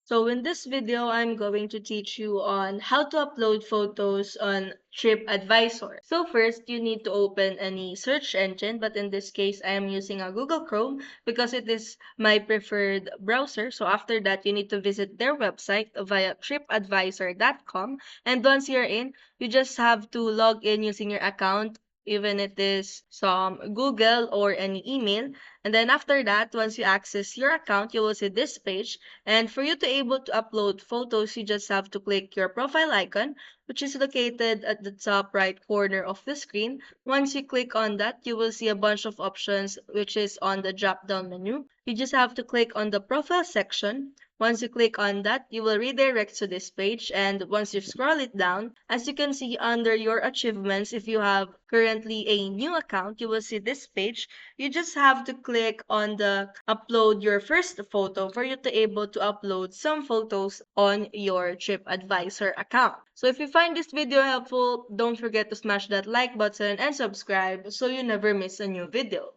So in this video, I'm going to teach you on how to upload photos on TripAdvisor. So first, you need to open any search engine, but in this case, I am using a Google Chrome because it is my preferred browser. So after that, you need to visit their website via tripadvisor.com. And once you're in, you just have to log in using your account, even it is some Google or any email. And then after that, once you access your account, you will see this page. And for you to able to upload photos, you just have to click your profile icon, which is located at the top right corner of the screen. Once you click on that, you will see a bunch of options, which is on the drop down menu. You just have to click on the profile section. Once you click on that, you will redirect to this page. And once you scroll it down, as you can see under your achievements, if you have currently a new account, you will see this page. You just have to click on the upload your first photo for you to able to upload some photos on your TripAdvisor account. So if you find this video helpful, don't forget to smash that like button and subscribe so you never miss a new video.